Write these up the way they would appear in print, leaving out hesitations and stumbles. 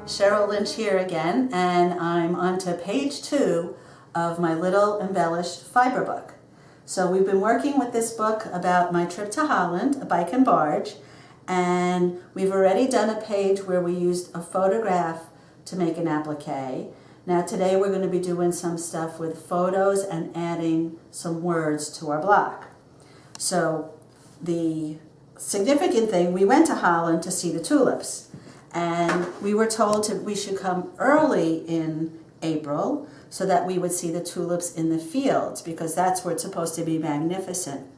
Cheryl Lynch here again, and I'm on to page 2 of my little embellished fiber book. So we've been working with this book about my trip to Holland, a bike and barge, and we've already done a page where we used a photograph to make an applique. Now today we're going to be doing some stuff with photos and adding some words to our block. So the significant thing, we went to Holland to see the tulips. And we were told we should come early in April so that we would see the tulips in the fields, because that's where it's supposed to be magnificent.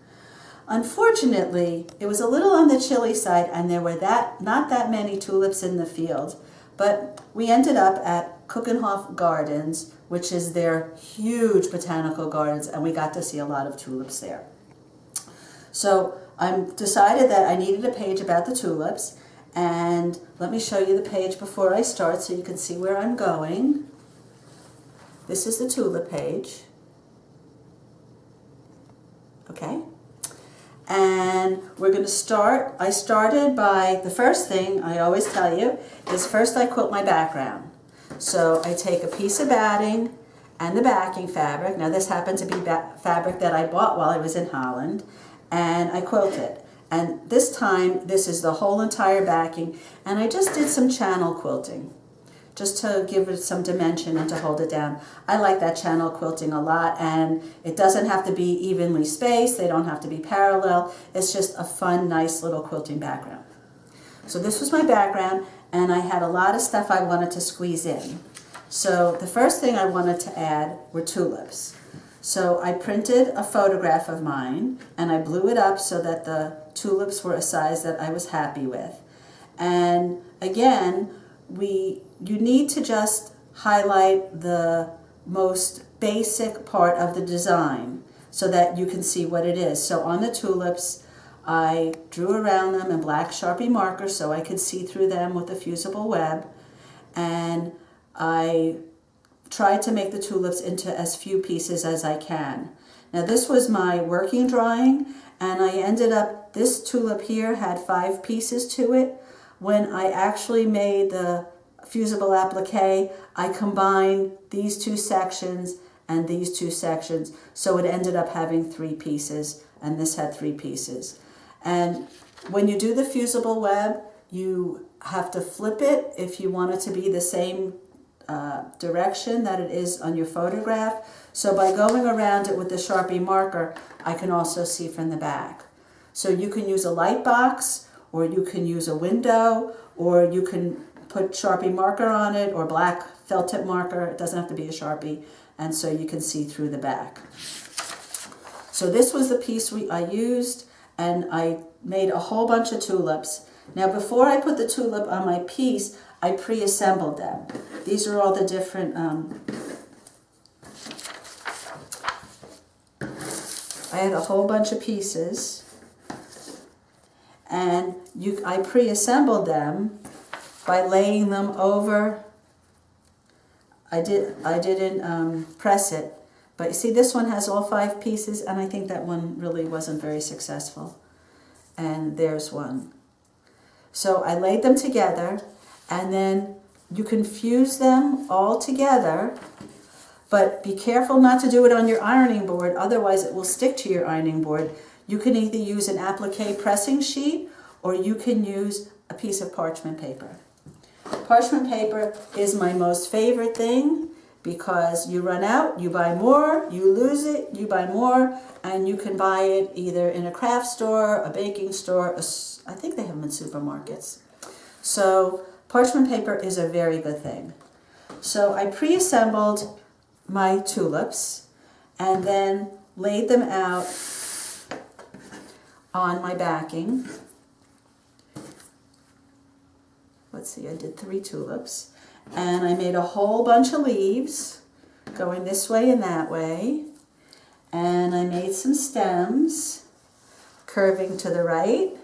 Unfortunately, it was a little on the chilly side and there were not that many tulips in the field, but we ended up at Keukenhof Gardens, which is their huge botanical gardens, and we got to see a lot of tulips there. So I decided that I needed a page about the tulips. And let me show you the page before I start so you can see where I'm going. This is the tulip page. Okay? And we're going to start. I started by, the first thing I always tell you is first I quilt my background. So I take a piece of batting and the backing fabric. Now this happened to be fabric that I bought while I was in Holland. And I quilt it. And this time, this is the whole entire backing, and I just did some channel quilting, just to give it some dimension and to hold it down. I like that channel quilting a lot, and it doesn't have to be evenly spaced, they don't have to be parallel, it's just a fun, nice little quilting background. So this was my background, and I had a lot of stuff I wanted to squeeze in. So the first thing I wanted to add were tulips. So I printed a photograph of mine, and I blew it up so that the tulips were a size that I was happy with. And again, you need to just highlight the most basic part of the design so that you can see what it is. So on the tulips, I drew around them in black Sharpie marker so I could see through them with a fusible web, and I tried to make the tulips into as few pieces as I can. Now this was my working drawing, and I ended up, this tulip here had 5 pieces to it. When I actually made the fusible applique, I combined these 2 sections and these 2 sections, so it ended up having 3 pieces, and this had 3 pieces. And when you do the fusible web, you have to flip it if you want it to be the same direction that it is on your photograph. So by going around it with the Sharpie marker, I can also see from the back. So you can use a light box, or you can use a window, or you can put Sharpie marker on it, or black felt tip marker. It doesn't have to be a Sharpie, and so you can see through the back. So this was the piece I used, and I made a whole bunch of tulips. Now before I put the tulip on my piece, I pre-assembled them. These are all the different, I had a whole bunch of pieces, and I pre-assembled them by laying them over. I didn't press it, but you see this one has all 5 pieces, and I think that one really wasn't very successful. And there's one. So I laid them together, and then you can fuse them all together, but be careful not to do it on your ironing board, otherwise it will stick to your ironing board. You can either use an applique pressing sheet, or you can use a piece of parchment paper. Parchment paper is my most favorite thing, because you run out, you buy more, you lose it, you buy more, and you can buy it either in a craft store, a baking store, I think they have them in supermarkets. So parchment paper is a very good thing. So I pre-assembled my tulips and then laid them out on my backing. Let's see, I did 3 tulips. And I made a whole bunch of leaves going this way and that way. And I made some stems curving to the right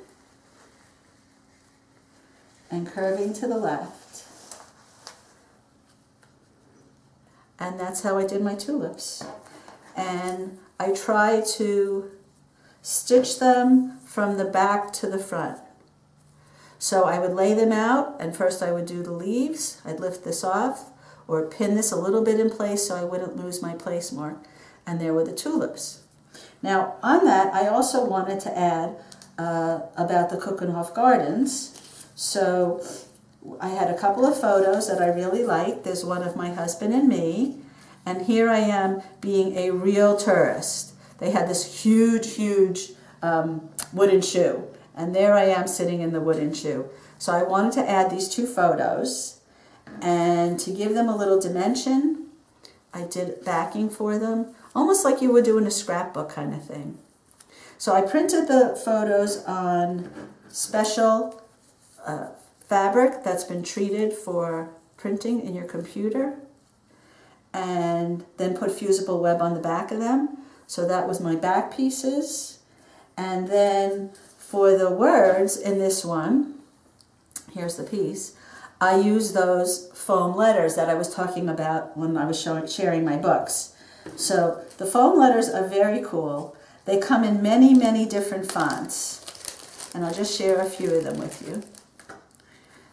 and curving to the left. And that's how I did my tulips. And I try to stitch them from the back to the front. So I would lay them out, and first I would do the leaves. I'd lift this off or pin this a little bit in place so I wouldn't lose my place mark. And there were the tulips. Now on that, I also wanted to add about the Keukenhof Gardens. So I had a couple of photos that I really liked. There's one of my husband and me, and here I am being a real tourist. They had this huge wooden shoe, and there I am sitting in the wooden shoe. So I wanted to add these two photos, and to give them a little dimension, I did backing for them, almost like you would do in a scrapbook kind of thing. So I printed the photos on special fabric that's been treated for printing in your computer, and then put fusible web on the back of them. So that was my back pieces. And then for the words in this one, here's the piece, I used those foam letters that I was talking about when I was sharing my books. So the foam letters are very cool. They come in many different fonts, and I'll just share a few of them with you.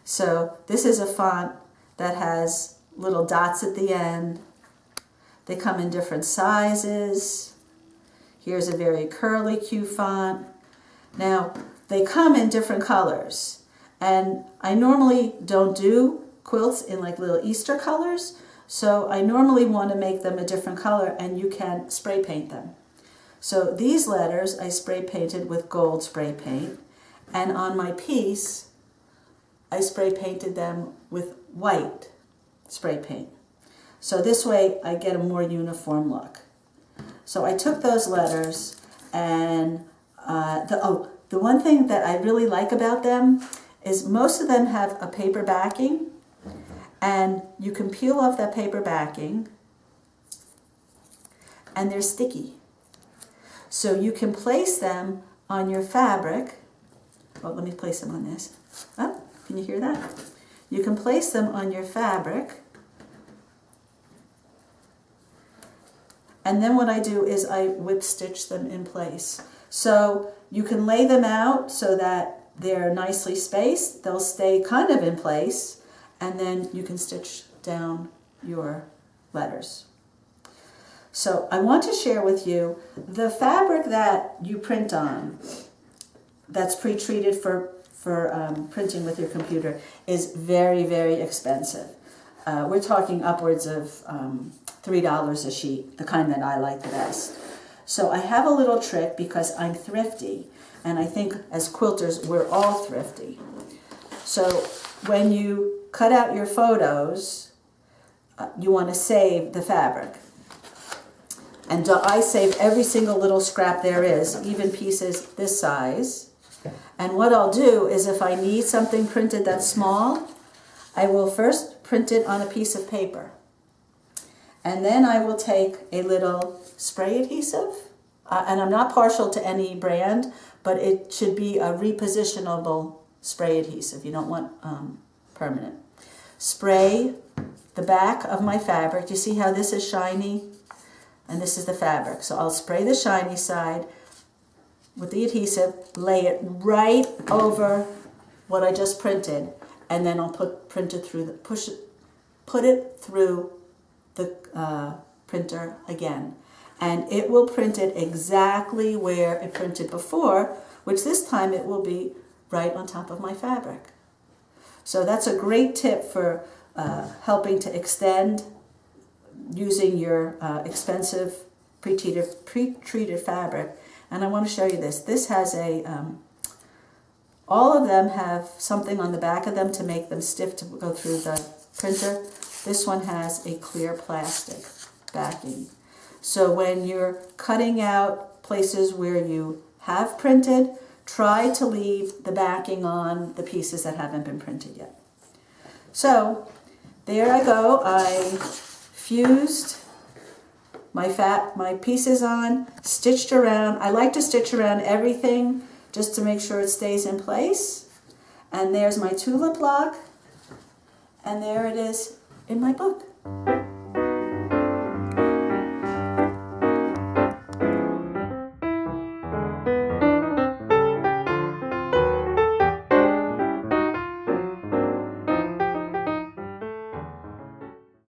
So this is a font that has little dots at the end. They come in different sizes. Here's a very curly Q font. Now, they come in different colors, and I normally don't do quilts in like little Easter colors, so I normally want to make them a different color, and you can spray paint them. So these letters I spray painted with gold spray paint, and on my piece I spray painted them with white spray paint. So this way I get a more uniform look. So I took those letters, and the one thing that I really like about them is most of them have a paper backing, and you can peel off that paper backing, and they're sticky. So you can place them on your fabric. Oh, let me place them on this. Oh, can you hear that? You can place them on your fabric. And then what I do is I whip stitch them in place. So you can lay them out so that they're nicely spaced. They'll stay kind of in place, and then you can stitch down your letters. So I want to share with you the fabric that you print on that's pre-treated for printing with your computer is very expensive. We're talking upwards of $3 a sheet, the kind that I like the best. So I have a little trick because I'm thrifty, and I think as quilters we're all thrifty. So when you cut out your photos, you want to save the fabric. And I save every single little scrap there is, even pieces this size. And what I'll do is if I need something printed that's small, I will first print it on a piece of paper. And then I will take a little spray adhesive, and I'm not partial to any brand, but it should be a repositionable spray adhesive. You don't want permanent. Spray the back of my fabric. You see how this is shiny? And this is the fabric. So I'll spray the shiny side with the adhesive, lay it right over what I just printed, and then I'll put it through the printer again. And it will print it exactly where it printed before, which this time it will be right on top of my fabric. So that's a great tip for helping to extend using your expensive pre-treated fabric. And I want to show you this. This has all of them have something on the back of them to make them stiff to go through the printer. This one has a clear plastic backing. So when you're cutting out places where you have printed, try to leave the backing on the pieces that haven't been printed yet. So there I go. I fused my pieces on, stitched around. I like to stitch around everything just to make sure it stays in place. And there's my tulip block, and there it is in my book.